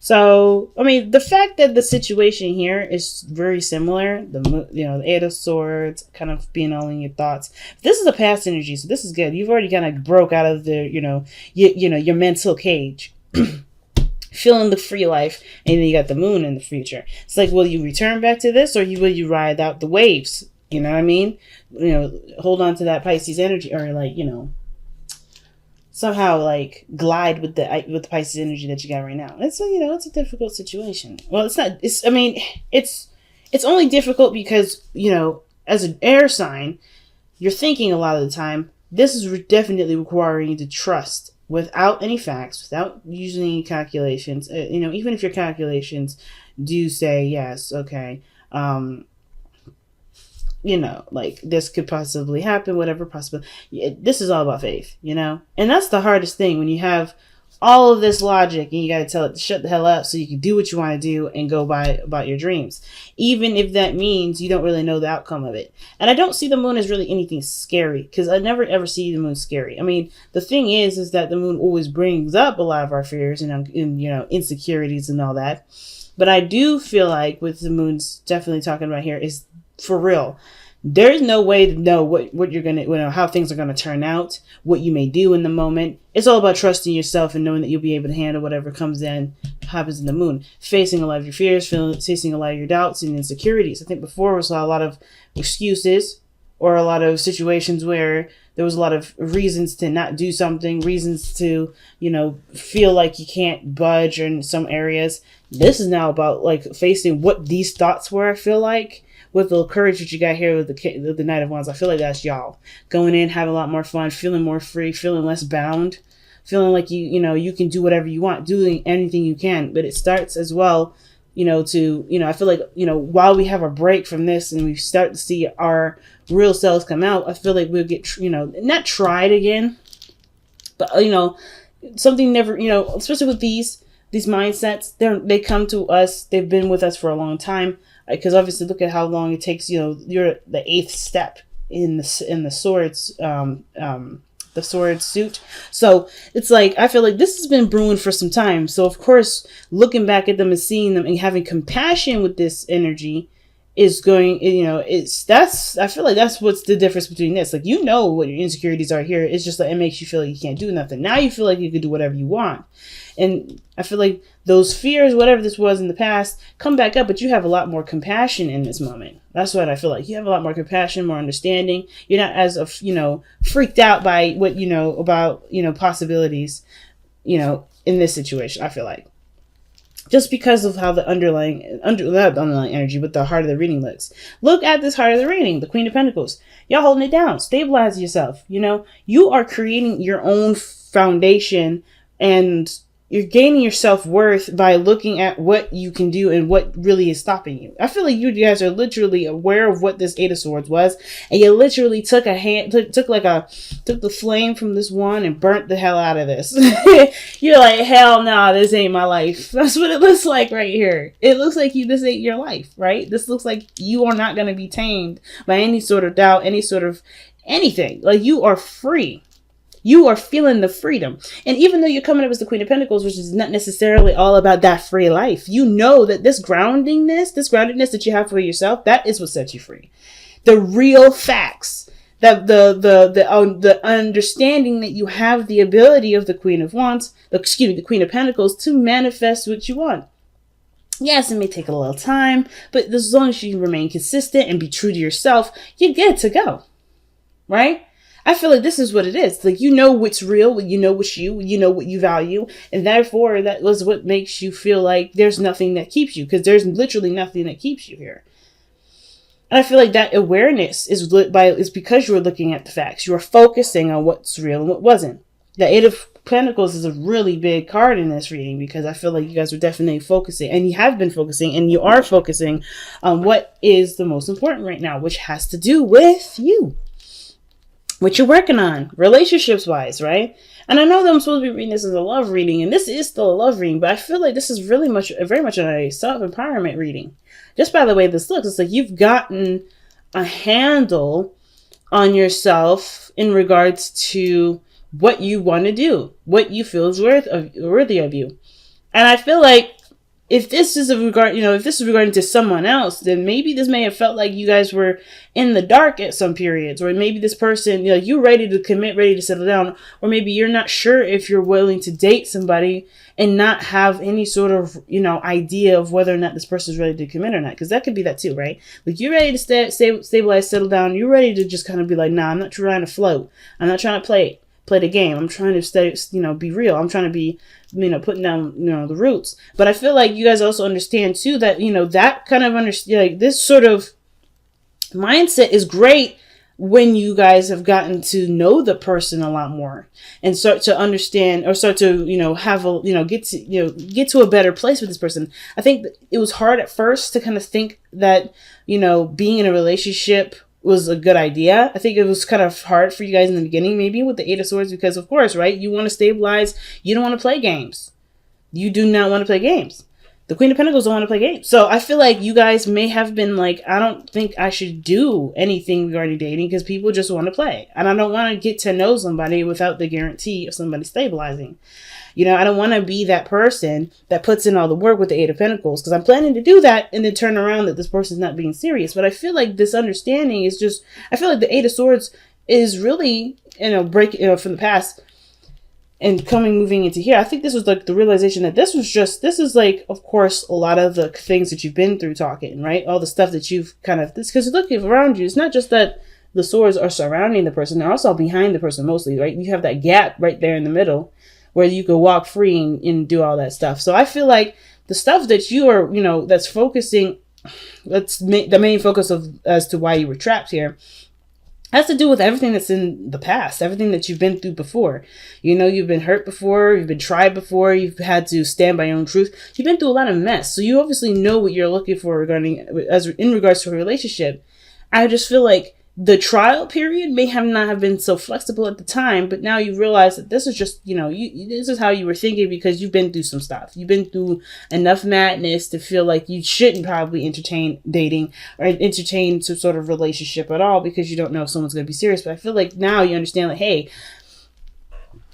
So, I mean, the fact that the situation here is very similar, the Eight of Swords kind of being all in your thoughts. This is a past energy, so this is good. You've already kind of broke out of the, your mental cage, feeling the free life, and then you got the moon in the future. It's like, will you return back to this, or will you ride out the waves? You know what I mean? Hold on to that Pisces energy, or somehow glide with the Pisces energy that you got right now. It's a difficult situation. Well, it's not. It's only difficult because as an air sign, you're thinking a lot of the time. This is definitely requiring you to trust without any facts, without using any calculations. Even if your calculations do say yes, okay. This could possibly happen, whatever possible. This is all about faith, and that's the hardest thing when you have all of this logic and you got to tell it to shut the hell up so you can do what you want to do and go about your dreams, even if that means you don't really know the outcome of it. And I don't see the moon as really anything scary, because I never ever see the moon scary. I mean, the thing is that the moon always brings up a lot of our fears and insecurities and all that. But I do feel like with the moon's definitely talking about here is, for real, there's no way to know what you're gonna, how things are gonna turn out, what you may do in the moment. It's all about trusting yourself and knowing that you'll be able to handle whatever happens in the moon. Facing a lot of your fears, facing a lot of your doubts and insecurities. I think before we saw a lot of excuses, or a lot of situations where there was a lot of reasons to not do something, reasons to, feel like you can't budge in some areas. This is now about facing what these thoughts were, I feel like. With the courage that you got here with the Knight of Wands, I feel like that's y'all. Going in, having a lot more fun, feeling more free, feeling less bound, feeling like you can do whatever you want, doing anything you can. But it starts as well, I feel like, while we have a break from this and we start to see our real selves come out, I feel like we'll get, not tried again, but, something never, especially with these mindsets, they come to us, they've been with us for a long time. Because obviously, look at how long it takes. You're the 8th step in the swords, the sword suit. So it's like, I feel like this has been brewing for some time. So of course, looking back at them and seeing them and having compassion with this energy is going. I feel like that's what's the difference between this. Like, what your insecurities are here. It's just like it makes you feel like you can't do nothing. Now you feel like you can do whatever you want. And I feel like those fears, whatever this was in the past, come back up, but you have a lot more compassion in this moment. That's what I feel like. You have a lot more compassion, more understanding. You're not as, freaked out by what, about, possibilities, in this situation, I feel like. Just because of how the underlying energy, but the heart of the reading looks. Look at this heart of the reading, the Queen of Pentacles. Y'all holding it down. Stabilize yourself. You are creating your own foundation, and you're gaining your self-worth by looking at what you can do and what really is stopping you. I feel like you guys are literally aware of what this Eight of Swords was, and you literally took the flame from this one and burnt the hell out of this. You're like, hell no, this ain't my life. That's what it looks like right here. It looks like this ain't your life, right? This looks like you are not going to be tamed by any sort of doubt, any sort of anything. Like, you are free. You are feeling the freedom. And even though you're coming up as the Queen of Pentacles, which is not necessarily all about that free life, you know that this groundedness that you have for yourself, that is what sets you free. The real facts, that the understanding that you have the ability of the Queen of Pentacles to manifest what you want. Yes, it may take a little time, but as long as you remain consistent and be true to yourself, you're good to go. Right? I feel like this is what it is. Like, what's real, what's what you value. And therefore, that was what makes you feel like there's nothing that keeps you, because there's literally nothing that keeps you here. And I feel like that awareness is because you're looking at the facts. You're focusing on what's real and what wasn't. The Eight of Pentacles is a really big card in this reading, because I feel like you guys are definitely focusing, and you have been focusing, and you are focusing on what is the most important right now, which has to do with you. What you're working on, relationships wise, right? And I know that I'm supposed to be reading this as a love reading, and this is still a love reading, but I feel like this is very much a self-empowerment reading. Just by the way this looks, it's like you've gotten a handle on yourself in regards to what you want to do, what you feel is worthy of you. And I feel like if this is if this is regarding to someone else, then maybe this may have felt like you guys were in the dark at some periods, or maybe this person, you're ready to commit, ready to settle down, or maybe you're not sure if you're willing to date somebody and not have any sort of, idea of whether or not this person is ready to commit or not. Because that could be that too, right? Like, you're ready to stabilize, settle down. You're ready to just kind of be like, nah, I'm not trying to float. I'm not trying to play the game. I'm trying to stay, be real. I'm trying to be, putting down, the roots. But I feel like you guys also understand too that, that kind of like this sort of mindset is great when you guys have gotten to know the person a lot more and start to understand, or start to, have a, get to a better place with this person. I think it was hard at first to kind of think that, being in a relationship was a good idea. I think it was kind of hard for you guys in the beginning, maybe with the Eight of Swords, because of course, right? You want to stabilize. You don't want to play games. You do not want to play games. The Queen of Pentacles don't want to play games. So I feel like you guys may have been like, I don't think I should do anything regarding dating because people just want to play. And I don't want to get to know somebody without the guarantee of somebody stabilizing. I don't want to be that person that puts in all the work with the Eight of Pentacles, because I'm planning to do that and then turn around that this person's not being serious. But I feel like this understanding is just, I feel like the Eight of Swords is really, breaking from the past and moving into here. I think this was like the realization that this is like, of course, a lot of the things that you've been through talking, right? All the stuff that you've because look around you, it's not just that the swords are surrounding the person, they're also behind the person mostly, right? You have that gap right there in the middle where you could walk free and do all that stuff. So I feel like the stuff that you are, that's focusing, the main focus of as to why you were trapped here, has to do with everything that's in the past, everything that you've been through before. You've been hurt before, you've been tried before, you've had to stand by your own truth. You've been through a lot of mess. So you obviously know what you're looking for in regards to a relationship. I just feel like the trial period may not have been so flexible at the time, but now you realize that this is just, this is how you were thinking because you've been through some stuff. You've been through enough madness to feel like you shouldn't probably entertain dating or entertain some sort of relationship at all because you don't know if someone's going to be serious. But I feel like now you understand, like, hey,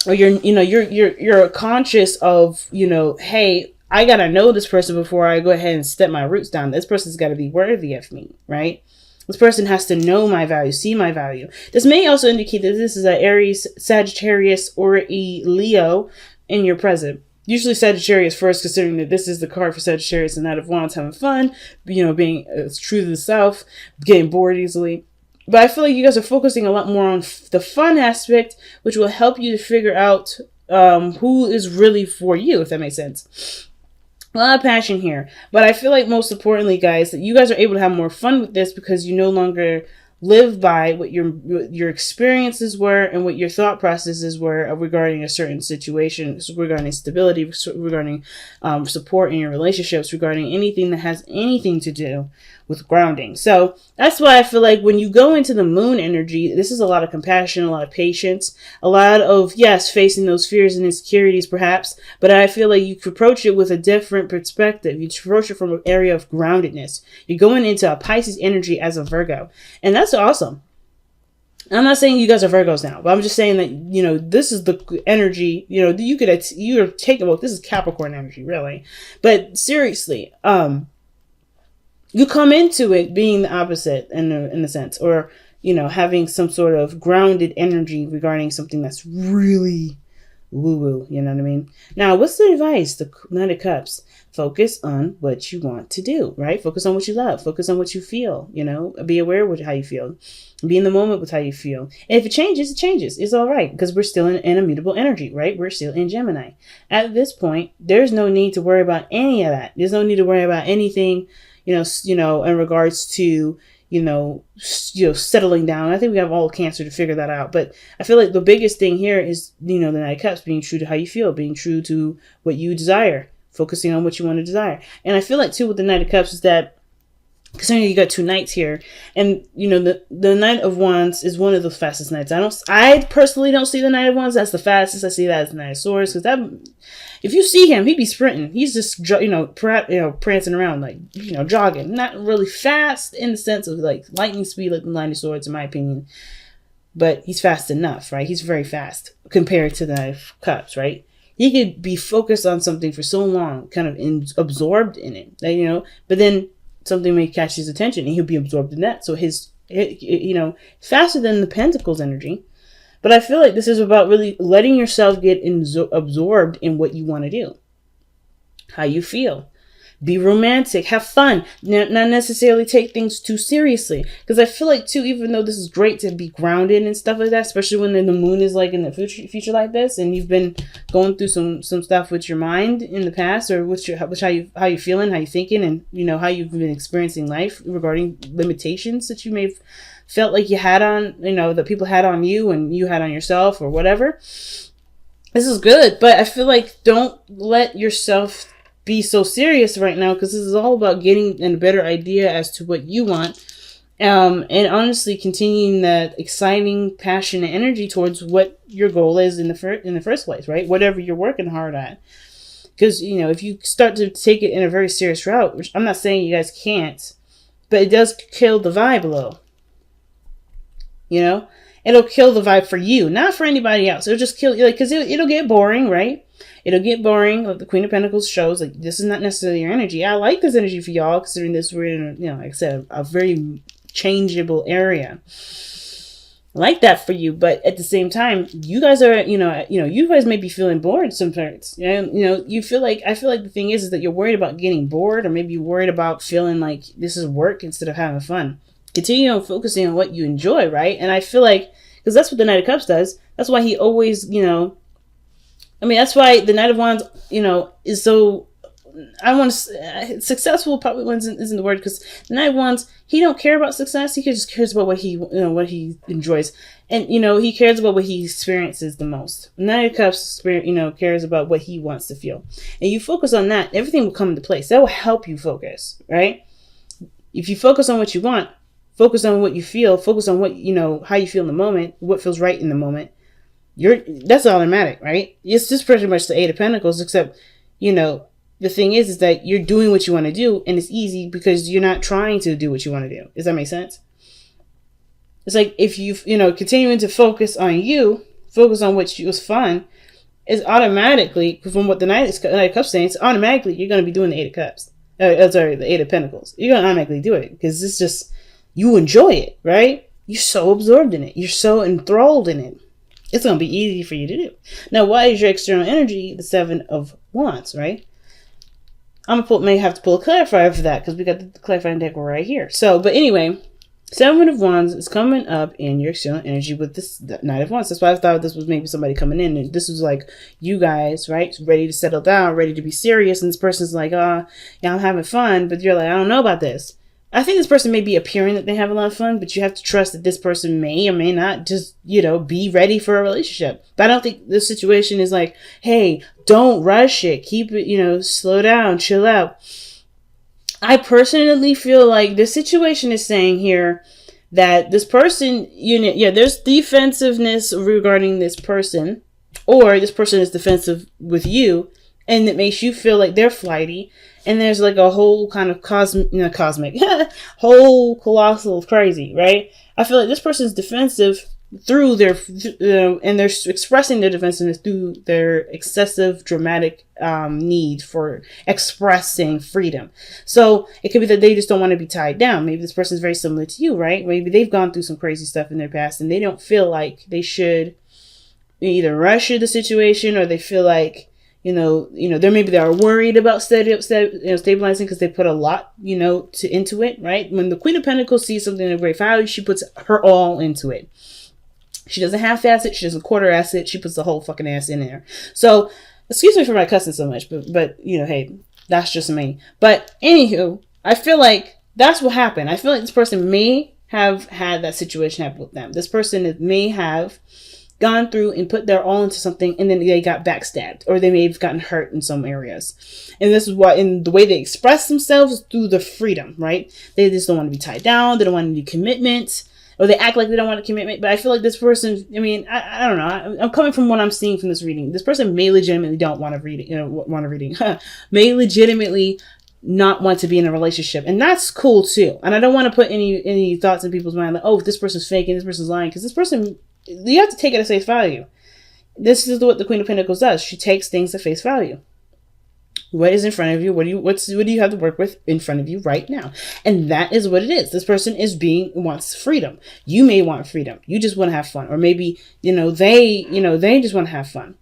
or you're conscious of, hey, I got to know this person before I go ahead and step my roots down. This person's got to be worthy of me, right? This person has to know my value, see my value. This may also indicate that this is an Aries, Sagittarius, or a Leo in your present. Usually Sagittarius first, considering that this is the card for Sagittarius and Knight of Wands, having fun, being true to the self, getting bored easily. But I feel like you guys are focusing a lot more on the fun aspect, which will help you to figure out who is really for you, if that makes sense. A lot of passion here, but I feel like most importantly, guys, that you guys are able to have more fun with this because you no longer live by what your experiences were and what your thought processes were regarding a certain situation, regarding stability, regarding support in your relationships, regarding anything that has anything to do with grounding. So that's why I feel like when you go into the moon energy, this is a lot of compassion, a lot of patience, a lot of, yes, facing those fears and insecurities perhaps, but I feel like you could approach it with a different perspective. You approach it from an area of groundedness. You're going into a Pisces energy as a Virgo, and that's awesome. I'm not saying you guys are Virgos now, but I'm just saying that, this is the energy, you're taking, well, this is Capricorn energy, really. But seriously, you come into it being the opposite in a sense, or, having some sort of grounded energy regarding something that's really woo-woo, you know what I mean? Now, what's the advice? The Knight of Cups. Focus on what you want to do, right? Focus on what you love. Focus on what you feel, Be aware with how you feel. Be in the moment with how you feel. And if it changes, it changes. It's all right because we're still in immutable energy, right? We're still in Gemini. At this point, there's no need to worry about any of that. There's no need to worry about anything, in regards to, settling down. I think we have all Cancer to figure that out. But I feel like the biggest thing here is, the Knight of Cups, being true to how you feel, being true to what you desire, focusing on what you want to desire. And I feel like too with the Knight of Cups is that, considering you got two knights here, and the Knight of Wands is one of the fastest knights. I personally don't see the Knight of Wands as the fastest. I see that as the Knight of Swords, because if you see him, he'd be sprinting. He's just prancing around, like jogging. Not really fast in the sense of like lightning speed like the Knight of Swords, in my opinion. But he's fast enough, right? He's very fast compared to the Knight of Cups, right? He could be focused on something for so long, kind of absorbed in it, but then something may catch his attention and he'll be absorbed in that. So faster than the Pentacles energy. But I feel like this is about really letting yourself get absorbed in what you want to do, how you feel. Be romantic, have fun, not necessarily take things too seriously. Because I feel like, too, even though this is great to be grounded and stuff like that, especially when the moon is like in the future like this, and you've been going through some stuff with your mind in the past, or how you feeling, how you thinking, and how you've been experiencing life regarding limitations that you may have felt like you had on, that people had on you and you had on yourself or whatever. This is good, but I feel like don't let yourself be so serious right now, because this is all about getting a better idea as to what you want, and honestly continuing that exciting, passionate energy towards what your goal is in the first place, right? Whatever you're working hard at. Because if you start to take it in a very serious route, which I'm not saying you guys can't, but it does kill the vibe a little. It'll kill the vibe for you, not for anybody else. It'll just kill you, because it'll get boring, right? It'll get boring. Like the Queen of Pentacles shows, like, this is not necessarily your energy. I like this energy for y'all, considering this we're in, like I said, a very changeable area. I like that for you, but at the same time, you guys are, you guys may be feeling bored sometimes. You feel like, I feel like the thing is that you're worried about getting bored, or maybe you're worried about feeling like this is work instead of having fun. Continue on focusing on what you enjoy, right? And I feel like, because that's what the Knight of Cups does. That's why he always, that's why the Knight of Wands, is so, successful probably isn't the word, because the Knight of Wands, he don't care about success. He just cares about what he, what he enjoys. And, he cares about what he experiences the most. The Knight of Cups, cares about what he wants to feel. And you focus on that, everything will come into place. That will help you focus, right? If you focus on what you want, focus on what you feel, focus on what, how you feel in the moment, what feels right in the moment. That's automatic, right? It's just pretty much the Eight of Pentacles, except, the thing is that you're doing what you want to do, and it's easy because you're not trying to do what you want to do. Does that make sense? It's like if you, continuing to focus on what was fun, is automatically, from what the Knight of Cups saying, it's automatically you're going to be doing the Eight of Cups. The Eight of Pentacles. You're going to automatically do it because it's just, you enjoy it, right? You're so absorbed in it. You're so enthralled in it. It's going to be easy for you to do. Now, why is your external energy the Seven of Wands, right? may have to pull a clarifier for that, because we got the clarifying deck right here. So, but anyway, Seven of Wands is coming up in your external energy with this Knight of Wands. That's why I thought this was maybe somebody coming in, and this was like you guys, right? Ready to settle down, ready to be serious, and this person's like, yeah, I'm having fun, but you're like, I don't know about this. I think this person may be appearing that they have a lot of fun, but you have to trust that this person may or may not just, be ready for a relationship. But I don't think this situation is like, hey, don't rush it. Keep it, slow down, chill out. I personally feel like this situation is saying here that this person, there's defensiveness regarding this person, or this person is defensive with you, and it makes you feel like they're flighty. And there's like a whole kind of cosmic, whole colossal crazy, right? I feel like this person's defensive through their, and they're expressing their defensiveness through their excessive dramatic need for expressing freedom. So it could be that they just don't want to be tied down. Maybe this person's very similar to you, right? Maybe they've gone through some crazy stuff in their past and they don't feel like they should either rush the situation, or they feel like, they are worried about stabilizing because they put a lot, into it, right? When the Queen of Pentacles sees something of great value, she puts her all into it. She doesn't half-ass it. She doesn't quarter-ass it. She puts the whole fucking ass in there. So, excuse me for my cussing so much, but hey, that's just me. But anywho, I feel like that's what happened. I feel like this person may have had that situation happen with them. This person may have gone through and put their all into something, and then they got backstabbed, or they may have gotten hurt in some areas. And this is why, in the way they express themselves, through the freedom, right? They just don't want to be tied down. They don't want any commitment, or they act like they don't want a commitment. But I feel like this person, I don't know. I'm coming from what I'm seeing from this reading. This person may legitimately don't want to read it, may legitimately not want to be in a relationship, and that's cool too. And I don't want to put any thoughts in people's mind like, oh, this person's faking, this person's lying, because this person, you have to take it at face value. this is what the Queen of Pentacles does. She takes things at face value. What is in front of you? What do you have to work with in front of you right now? And that is what it is. This person wants freedom. You may want freedom. You just want to have fun. Or maybe, they just want to have fun.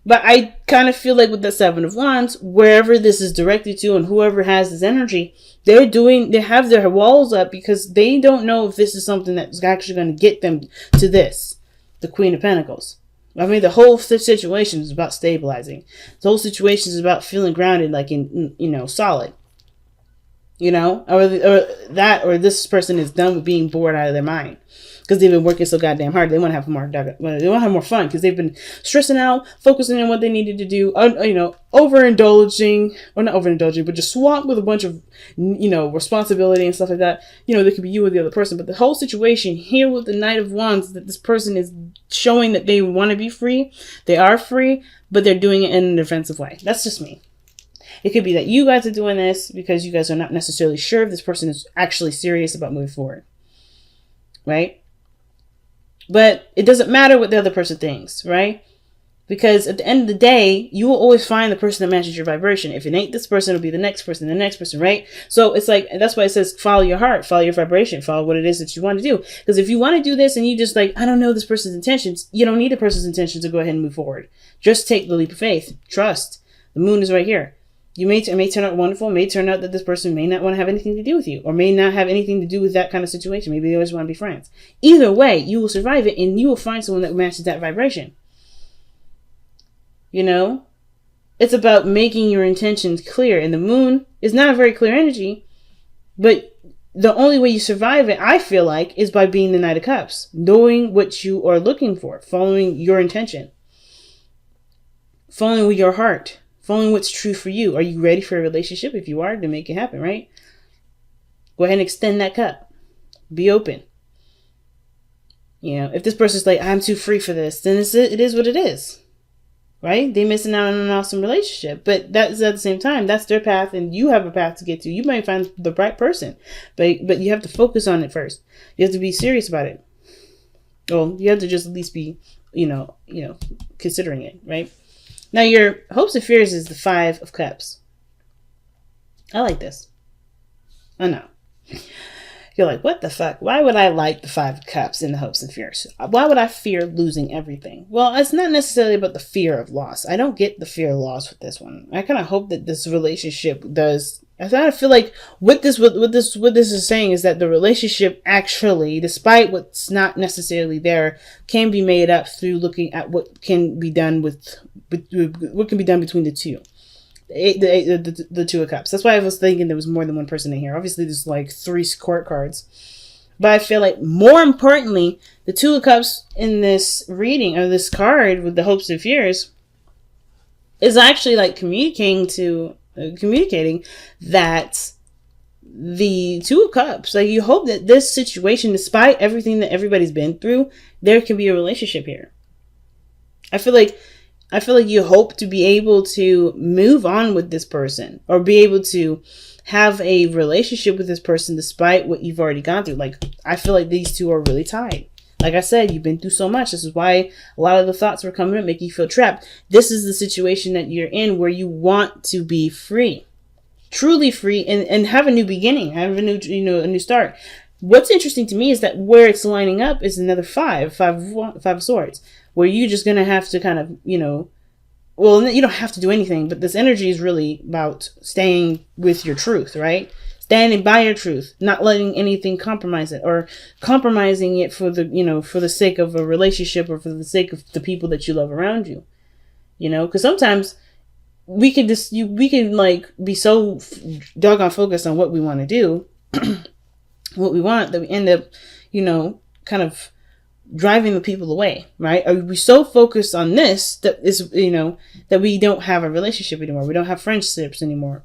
But I kind of feel like with the Seven of Wands, wherever this is directed to and whoever has this energy, they have their walls up because they don't know if this is something that's actually going to get them to this, the Queen of Pentacles. I mean, the whole situation is about stabilizing. The whole situation is about feeling grounded, like in, solid. Or this person is done with being bored out of their mind because they've been working so goddamn hard. They want to have more. They want to have more fun because they've been stressing out, focusing on what they needed to do. Overindulging, or not overindulging, but just swamped with a bunch of, responsibility and stuff like that. There could be you or the other person, but the whole situation here with the Knight of Wands, that this person is showing that they want to be free. They are free, but they're doing it in a defensive way. That's just me. It could be that you guys are doing this because you guys are not necessarily sure if this person is actually serious about moving forward. Right? But it doesn't matter what the other person thinks, right? Because at the end of the day, you will always find the person that matches your vibration. If it ain't this person, it'll be the next person, right? So it's like, that's why it says follow your heart, follow your vibration, follow what it is that you want to do. Because if you want to do this and you just I don't know this person's intentions, you don't need a person's intentions to go ahead and move forward. Just take the leap of faith. Trust. The moon is right here. It may turn out wonderful. It may turn out that this person may not want to have anything to do with you, or may not have anything to do with that kind of situation. Maybe they always want to be friends. Either way, you will survive it and you will find someone that matches that vibration. It's about making your intentions clear. And the moon is not a very clear energy, but the only way you survive it, I feel like, is by being the Knight of Cups, knowing what you are looking for, following your intention, following with your heart. Following what's true for you. Are you ready for a relationship? If you are, then make it happen, right? Go ahead and extend that cup. Be open. If this person's like, I'm too free for this, then it is what it is. Right? They're missing out on an awesome relationship. But that's at the same time, that's their path and you have a path to get to. You might find the right person. But you have to focus on it first. You have to be serious about it. Well, you have to just at least be, considering it, right? Now, your hopes and fears is the Five of Cups. I like this. I know. You're like, what the fuck? Why would I like the Five of Cups in the hopes and fears? Why would I fear losing everything? Well, it's not necessarily about the fear of loss. I don't get the fear of loss with this one. I kind of hope that this relationship does. I kind of feel like what this is saying is that the relationship actually, despite what's not necessarily there, can be made up through looking at what can be done what can be done between the two. The Two of Cups. That's why I was thinking there was more than one person in here. Obviously, there's like 3 court cards. But I feel like more importantly, the Two of Cups in this reading, or this card with the hopes and fears, is actually like communicating that the Two of Cups, like you hope that this situation, despite everything that everybody's been through, there can be a relationship here. I feel like you hope to be able to move on with this person or be able to have a relationship with this person despite what you've already gone through. Like, I feel like these two are really tied. Like I said, you've been through so much. This is why a lot of the thoughts were coming up, making you feel trapped. This is the situation that you're in where you want to be free, truly free, and have a new beginning, have a new start. What's interesting to me is that where it's lining up is another five of swords, where you're just going to have to kind of, well, you don't have to do anything, but this energy is really about staying with your truth, right? Standing by your truth, not letting anything compromise it, or compromising it for the sake of a relationship or for the sake of the people that you love around you. Because sometimes we can be so doggone focused on what we want to do, what we want, that we end up, kind of driving the people away, right? Are we so focused on this that is, that we don't have a relationship anymore? We don't have friendships anymore.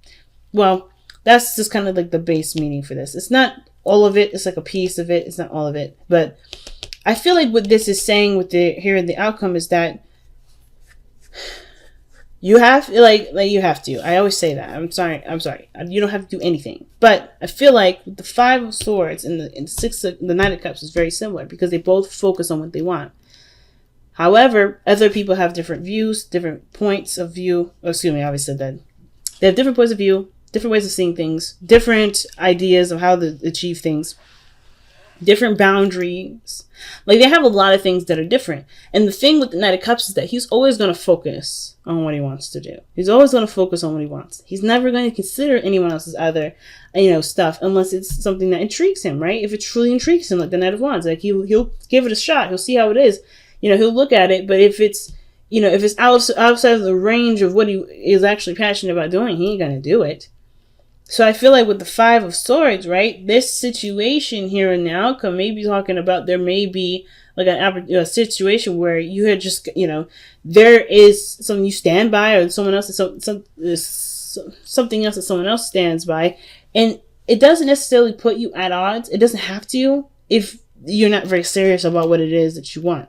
Well, that's just kind of like the base meaning for this. It's not all of it. It's like a piece of it. It's not all of it. But I feel like what this is saying with the outcome is that you have you have to. I always say that. I'm sorry. You don't have to do anything. But I feel like the Five of Swords and the Knight of Cups is very similar because they both focus on what they want. However, other people have different views, different points of view. Oh, excuse me, I always said that. They have different points of view, different ways of seeing things, different ideas of how to achieve things, different boundaries. Like, they have a lot of things that are different. And the thing with the Knight of Cups is that he's always going to focus on what he wants to do. He's always going to focus on what he wants. He's never going to consider anyone else's other, stuff unless it's something that intrigues him, right? If it truly intrigues him, like the Knight of Wands, like he'll give it a shot. He'll see how it is. He'll look at it, but if it's outside of the range of what he is actually passionate about doing, he ain't going to do it. So I feel like with the Five of Swords, right, this situation here and now could maybe talking about there may be like a situation where you had just, there is something you stand by, or someone else, something else that someone else stands by. And it doesn't necessarily put you at odds. It doesn't have to if you're not very serious about what it is that you want.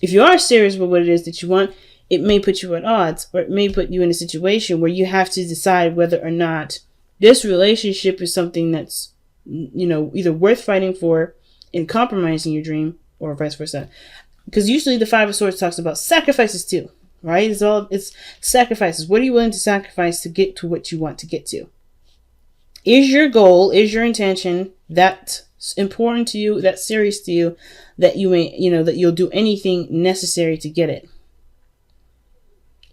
If you are serious about what it is that you want, it may put you at odds, or it may put you in a situation where you have to decide whether or not this relationship is something that's, either worth fighting for and compromising your dream, or vice versa. Because usually the Five of Swords talks about sacrifices too, right? It's sacrifices. What are you willing to sacrifice to get to what you want to get to? Is your goal, is your intention that important to you, that's serious to you, that you may, that you'll do anything necessary to get it?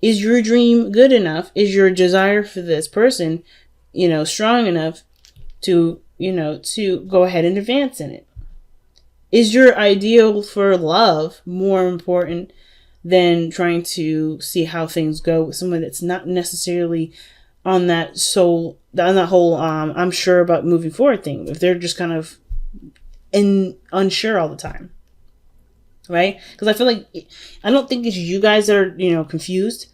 Is your dream good enough? Is your desire for this person, strong enough to, to go ahead and advance in it? Is your ideal for love more important than trying to see how things go with someone that's not necessarily on that whole I'm sure about moving forward thing? If they're just kind of unsure all the time, right? Because I feel like, I don't think it's you guys that are confused.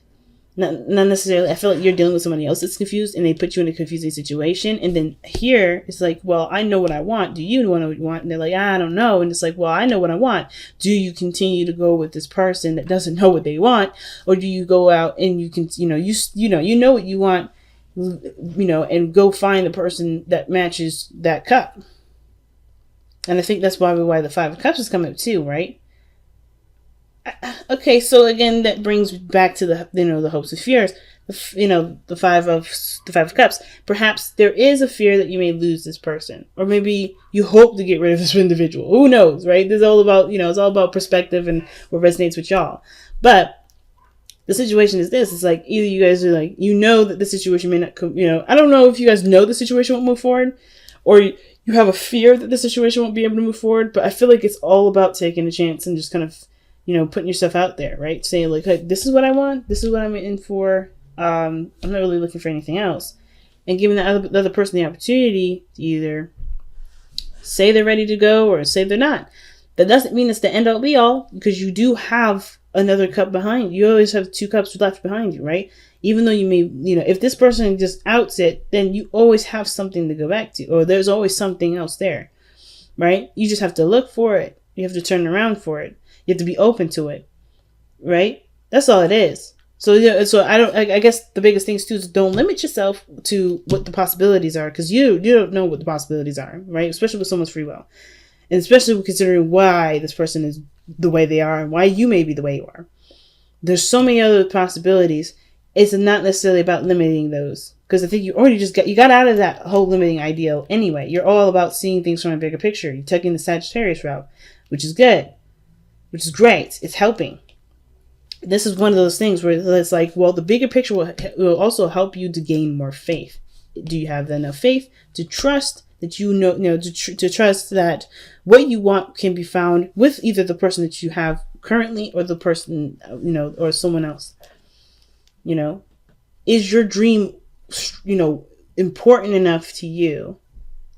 Not necessarily. I feel like you're dealing with somebody else that's confused, and they put you in a confusing situation. And then here it's like, well, I know what I want. Do you know what you want? And they're like, I don't know. And it's like, well, I know what I want. Do you continue to go with this person that doesn't know what they want, or do you go out and you can, you know what you want, and go find the person that matches that cup? And I think that's why the Five of Cups is coming up too, right? Okay, so again, that brings back to the hopes and fears. The five of Cups. Perhaps there is a fear that you may lose this person, or maybe you hope to get rid of this individual. Who knows, right? This is all about it's all about perspective and what resonates with y'all. But the situation is this: it's like either you guys are like that the situation may not come. I don't know if you guys know the situation won't move forward, or you have a fear that the situation won't be able to move forward. But I feel like it's all about taking a chance and just kind of putting yourself out there, right? Saying like, hey, this is what I want. This is what I'm in for. I'm not really looking for anything else. And giving the other person the opportunity to either say they're ready to go or say they're not. That doesn't mean it's the end all be all, because you do have another cup behind you. You always have two cups left behind you, right? Even though you may, if this person just outs it, then you always have something to go back to, or there's always something else there, right? You just have to look for it. You have to turn around for it. You have to be open to it, right? That's all it is. So I guess the biggest things too is don't limit yourself to what the possibilities are, because you don't know what the possibilities are, right? Especially with someone's free will, and especially considering why this person is the way they are and why you may be the way you are. There's so many other possibilities. It's not necessarily about limiting those, because I think you already you got out of that whole limiting ideal anyway. You're all about seeing things from a bigger picture. You're taking the Sagittarius route, which is good. Which is great. It's helping. This is one of those things where it's like, well, the bigger picture will also help you to gain more faith. Do you have enough faith to trust that to trust that what you want can be found with either the person that you have currently or the person, or someone else? Is your dream, important enough to you?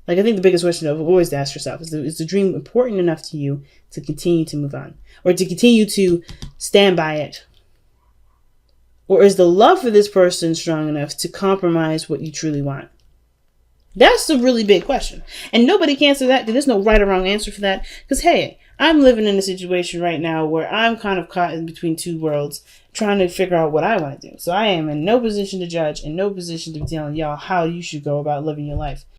Like, I think the biggest question I've always asked yourself is the dream important enough to you to continue to move on, or to continue to stand by it? Or is the love for this person strong enough to compromise what you truly want? That's a really big question. And nobody can answer that, because there's no right or wrong answer for that. Because, hey, I'm living in a situation right now where I'm kind of caught in between two worlds, trying to figure out what I want to do. So I am in no position to judge, and no position to be telling y'all how you should go about living your life.